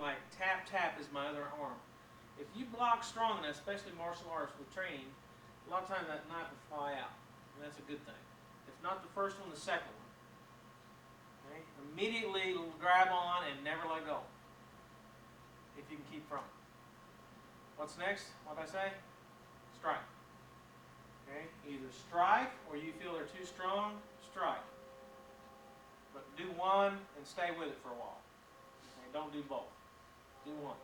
like tap tap is my other arm. If you block strong enough, especially martial arts with training, a lot of times that knife will fly out, and that's a good thing. If not the first one, the second one. Okay? Immediately grab on and never let go. If you can keep from it. What's next? What did I say? Strike. Okay? Either strike or you feel they're too strong, strike. But do one and stay with it for a while. Okay? Don't do both. Do one.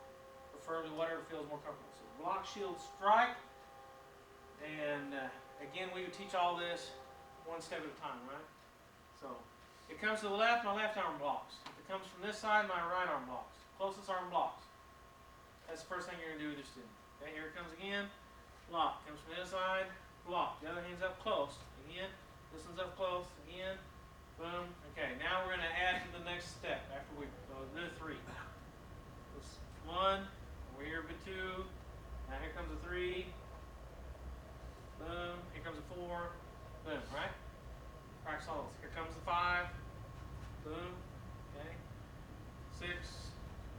Preferably whatever feels more comfortable. So block, shield, strike. And again, we would teach all this one step at a time, right? So it comes to the left, my left arm blocks. If it comes from this side, my right arm blocks. Closest arm blocks. That's the first thing you're going to do with your student. Okay, here it comes again. Block. Comes from this side, block. The other hand's up close. Again, this one's up close. Again, boom. Okay, now we're going to add to the next step after we do 3. This 1, we're here with 2. Now here comes a 3. Boom. Here comes a 4. Boom. Right? Practice all those. Here comes the 5. Boom. Okay. 6.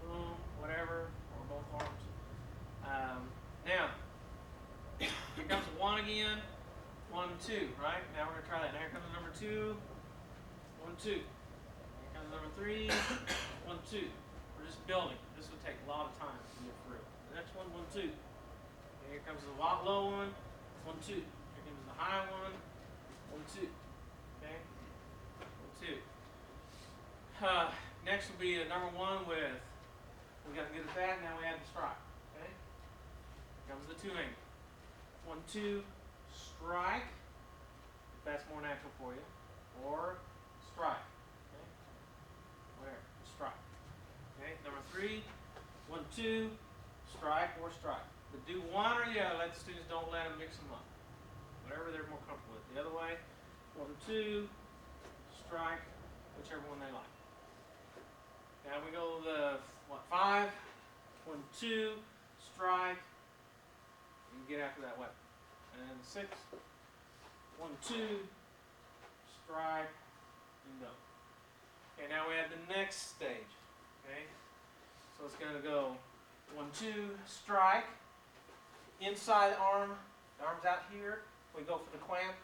Boom. Whatever. Or both arms. Now, here comes a 1 again. 1, 2. Right? Now we're going to try that. Now here comes the number 2. 1, 2. Here comes the number 3. 1, 2. We're just building. This would take a lot of time to get through. The next one, 1, 2. And here comes the low one. 1, 2. Here comes the high one. 1, 2. Okay? 1, 2. Next will be number 1 with, we got to get at that, now we add the strike. Okay? Here comes the 2 angle. 1, 2, strike, if that's more natural for you, or strike. Okay? Whatever, strike. Okay? Number 3, 1, 2, strike or strike. But do one or the other. Let the students, don't let them mix them up. Whatever they're more comfortable with. The other way, 1, 2, strike, whichever one they like. Now we go to the 5, 1, 2, strike, and get after that weapon. And 6, 1, 2, strike, and go. Okay, now we have the next stage. Okay, so it's going to go 1, 2, strike. Inside arm, the arm's out here. We go for the clamp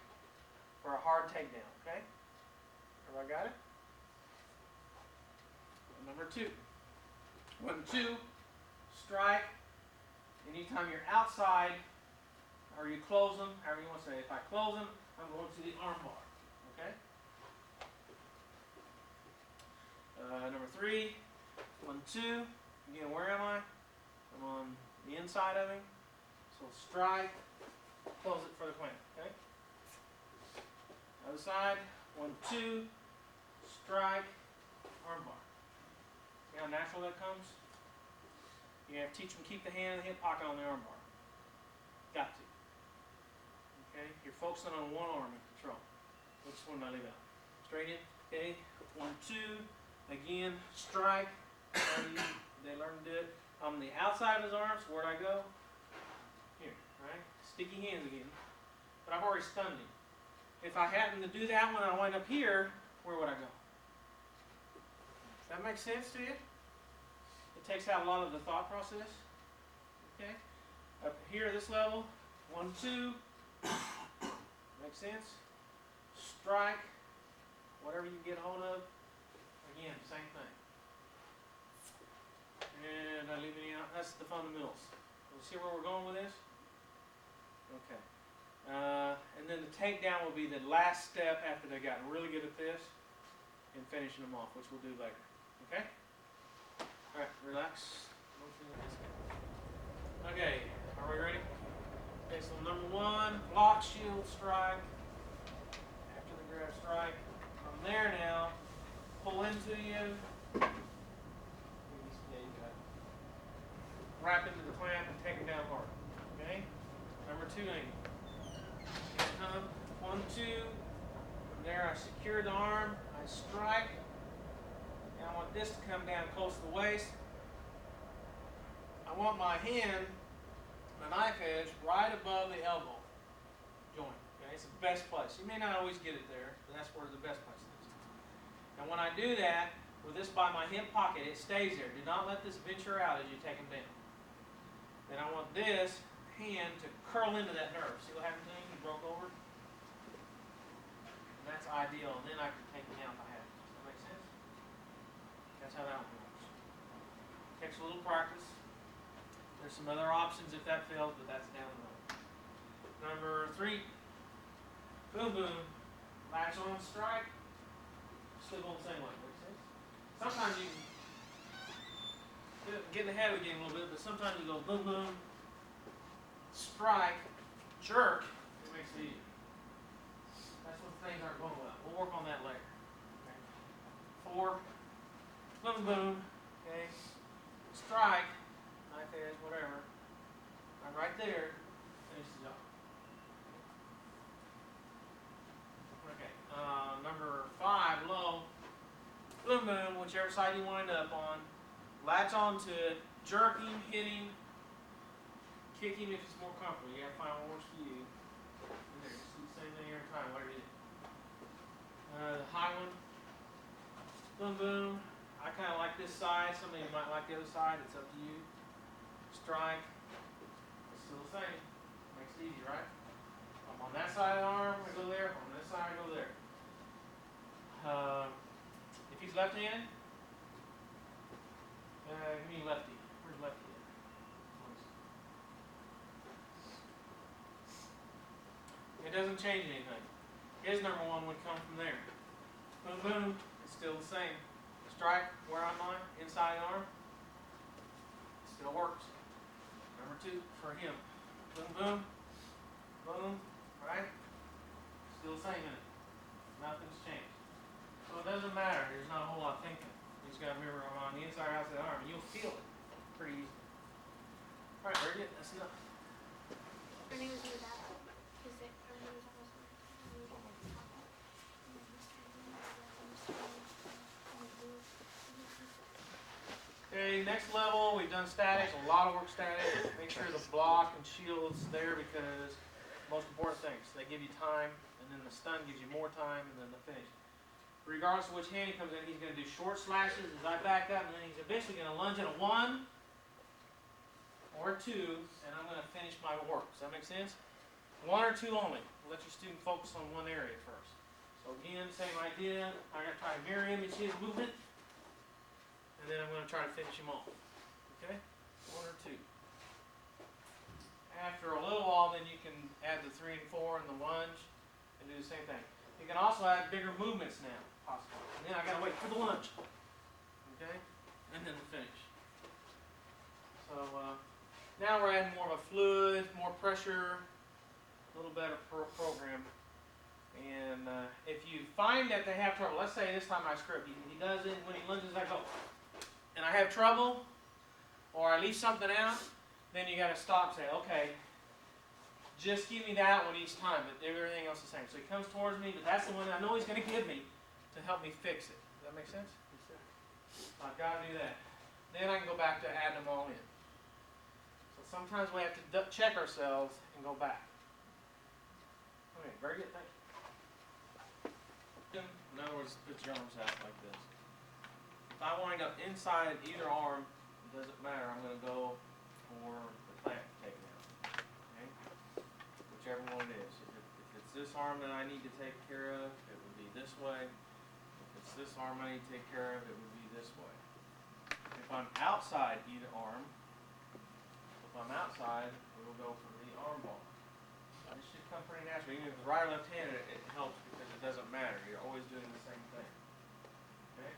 for a hard takedown, okay? Everybody got it? Number 2. 1, 2, strike. Anytime you're outside, or you close them, however you want to say it. If I close them, I'm going to the arm bar, okay? Number 3, 1, 2. Again, where am I? I'm on the inside of him. So strike, close it for the clamp, okay? Other side, 1, 2, strike, arm bar. See how natural that comes? You have to teach them to keep the hand in the hip pocket on the arm bar. Got to. Okay? You're focusing on one arm in control. Which one did I leave out? Straight in, okay? 1, 2, again, strike. They learn to do it. On the outside of his arms, where'd I go? Here, right? Sticky hands again. But I've already stunned him. If I happen to do that when I wind up here, where would I go? Does that make sense to you? It takes out a lot of the thought process. Okay? Up here, this level, 1, 2. Makes sense? Strike. Whatever you get hold of. Again, same thing. And I leave any out. That's the fundamentals. You see where we're going with this? Okay. And then the takedown will be the last step after they've gotten really good at this and finishing them off, which we'll do later. Okay? Alright, relax. Okay, are we ready? Okay, so number 1, block, shield, strike. After the grab, strike. From there now, pull into you. Wrap into the clamp and take it down hard. Okay? Number 2 angle. Come, 1, 2. From there I secure the arm. I strike. And I want this to come down close to the waist. I want my hand, my knife edge, right above the elbow joint. Okay? It's the best place. You may not always get it there, but that's where the best place is. And when I do that, with this by my hip pocket, it stays there. Do not let this venture out as you take them down. Then I want this hand to curl into that nerve. See what happened to him? He broke over. And that's ideal. And then I can take him down if I have to. Does that make sense? That's how that one works. Takes a little practice. There's some other options if that fails, but that's down the road. Number 3. Boom, boom. Latch on, strike. Still going the same way. Makes sense? Sometimes you can get in the head of the game a little bit, but sometimes you go boom, boom, strike, jerk. It makes it easier. That's when things aren't going well. We'll work on that later. Okay. 4. Boom, boom. Okay. Strike. Knife edge, whatever. I'm right there. Finish the job. Okay. Number 5, low. Boom, boom, whichever side you wind up on. Latch onto it, jerk him, hit him, kick him if it's more comfortable. You gotta find what works for you. And there, just do the same thing every time, whatever you do. The high one. Boom, boom. I kind of like this side. Some of you might like the other side. It's up to you. Strike. It's still the same. Makes it easy, right? I'm on that side of the arm, I go there. On this side, I go there. If he's left-handed, give me lefty. Where's lefty at? It doesn't change anything. His number 1 would come from there. Boom, boom. It's still the same. Strike where I'm on, inside arm. It still works. Number 2 for him. Boom, boom. Boom. Right? Still the same in it. Nothing's changed. So it doesn't matter. There's not a whole lot of thinking. You just got to remember I'm on the inside or outside arm. And you'll feel it pretty easy. Alright, very good. That's enough. Her name is Madonna. Is it? Her name is almost Okay, next level, we've done static, a lot of work static. Make sure the block and shield's there because most important things. They give you time, and then the stun gives you more time, and then the finish. Regardless of which hand he comes in, he's going to do short slashes as I back up, and then he's eventually going to lunge at a 1 or a 2, and I'm going to finish my work. Does that make sense? 1 or 2 only. Let your student focus on one area first. So again, same idea. I'm going to try to mirror image his movement, and then I'm going to try to finish him off. Okay? 1 or 2. After a little while, then you can add the 3 and 4 and the lunge, and do the same thing. You can also add bigger movements now, possibly. And then I gotta wait for the lunge. Okay? And then the finish. So now we're adding more of a fluid, more pressure, a little better program. And if you find that they have trouble, let's say this time I script, he does it, when he lunges I go, and I have trouble, or I leave something out, then you gotta stop and say, okay, just give me that one each time, but everything else is the same. So he comes towards me, but that's the one I know he's going to give me to help me fix it. Does that make sense? I've got to do that. Then I can go back to adding them all in. So sometimes we have to check ourselves and go back. Okay, very good, thank you. In other words, put your arms out like this. If I wind up inside either arm, it doesn't matter. I'm going to go for the clamp takedown. Whichever one it is. If it's this arm that I need to take care of, it would be this way. If it's this arm I need to take care of, it would be this way. If I'm outside either arm, we will go for the arm ball. This should come pretty natural. Even if it's right or left-handed, it helps because it doesn't matter. You're always doing the same thing. Okay?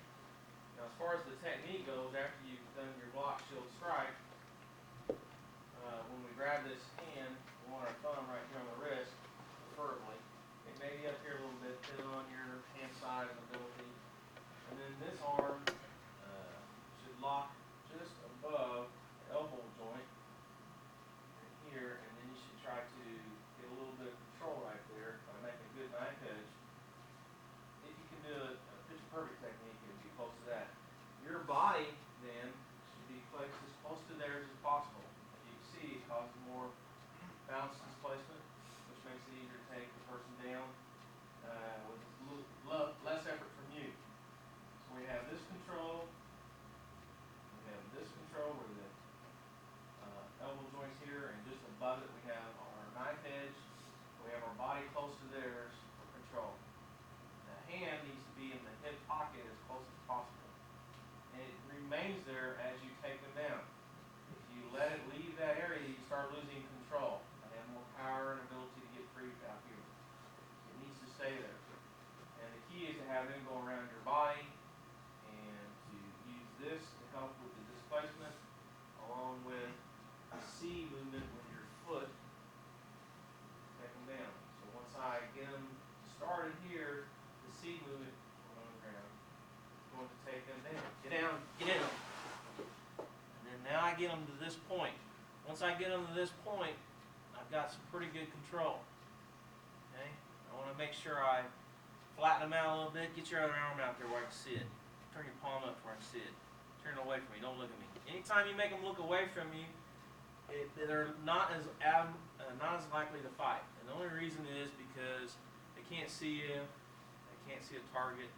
Now as far as the technique goes, after you've done your block, shield, strike, when we grab this hand, we want our thumb right here on the wrist, preferably. It may be up here a little bit, depending on your hand size and ability. And then this arm should lock just above the elbow joint right here, and then you should try to get a little bit of control right there by making a good knife edge. If you can do a picture perfect technique, it would be close to that. Your body then should be placed as close to theirs as possible. It causes more bounce displacement, which makes it easier to take the person down with less effort from take them down. Get down, get down. And then now I get them to this point. Once I get them to this point, I've got some pretty good control. Okay? I want to make sure I flatten them out a little bit. Get your other arm out there where I can see it. Turn your palm up where I can see it. Turn it away from me. Don't look at me. Anytime you make them look away from you, they're not as likely to fight. And the only reason is because they can't see you. They can't see a target.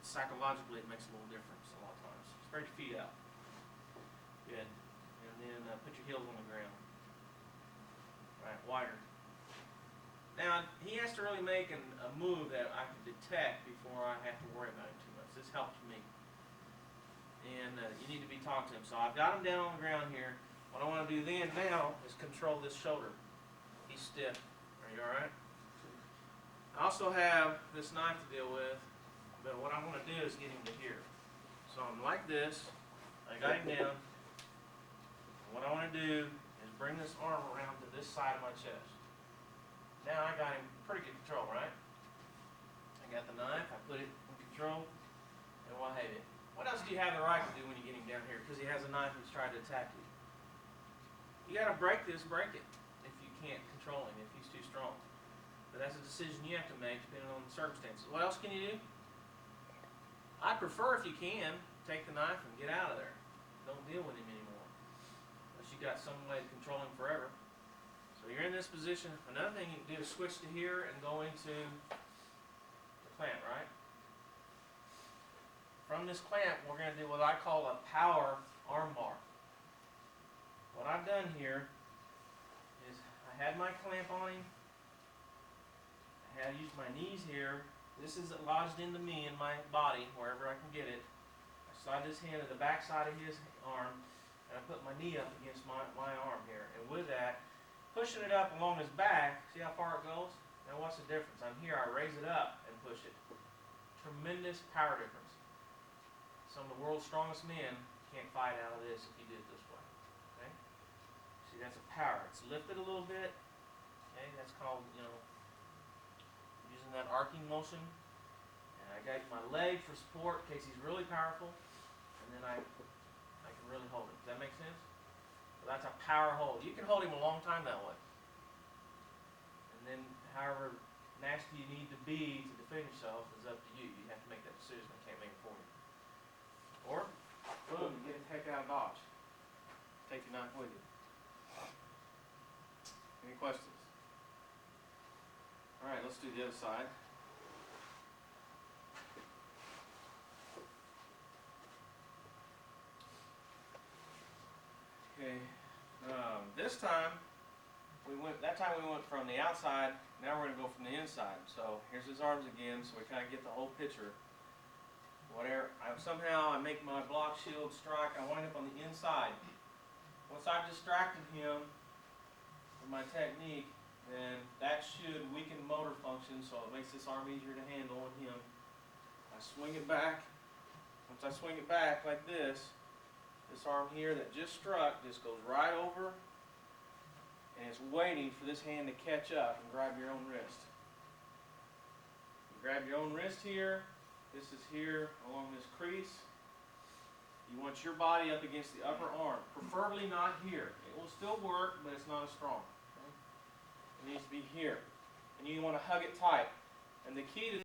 Psychologically, it makes a little difference a lot of times. Spread your feet out. Good. And then put your heels on the ground. Right, wider. Now, he has to really make a move that I can detect before I have to worry about it too much. This helps me. And you need to be talking to him. So I've got him down on the ground here. What I want to do then now is control this shoulder. He's stiff. Are you alright? I also have this knife to deal with, but what I want to do is get him to here. So I'm like this. I got him down. What I want to do is bring this arm around to this side of my chest. Now I got him pretty good control, right? I got the knife, I put it in control, and what have you. What else do you have the right to do when you get him down here? Because he has a knife that's trying to attack you. You got to break this, break it. If you can't control him, if he's too strong. But that's a decision you have to make depending on the circumstances. What else can you do? I prefer, if you can, take the knife and get out of there. Don't deal with him anymore. Unless you got some way to control him forever. So you're in this position. Another thing you can do is switch to here and go into the clamp, right? From this clamp, we're going to do what I call a power arm bar. What I've done here is I had my clamp on him. I had used my knees here. This is lodged into me in my body, wherever I can get it. I slide this hand to the back side of his arm, and I put my knee up against my arm here. And with that, pushing it up along his back, see how far it goes? Now what's the difference? I'm here, I raise it up and push it. Tremendous power difference. Some of the world's strongest men can't fight out of this if you do it this way. Okay? See, that's a power. It's lifted a little bit. Okay, that's called, using that arcing motion. And I got my leg for support in case he's really powerful. And then I can really hold it. Does that make sense? So that's a power hold. You can hold him a long time that way. And then however nasty you need to be to defend yourself is up to you. You have to make that decision. I can't make it for you. Or, boom, you get the heck out of Dodge. Take your knife with you. Any questions? Alright, let's do the other side. Okay, this time, that time we went from the outside, now we're going to go from the inside. So, here's his arms again, so we kind of get the whole picture. Somehow I make my block shield strike, I wind up on the inside. Once I've distracted him with my technique, then that should weaken motor function, so it makes this arm easier to handle with him. I swing it back. Once I swing it back like this arm here that just struck just goes right over, and it's waiting for this hand to catch up and grab your own wrist. You grab your own wrist here. This is here along this crease. You want your body up against the upper arm, preferably not here. It will still work, but it's not as strong. Okay? It needs to be here. And you want to hug it tight. And the key to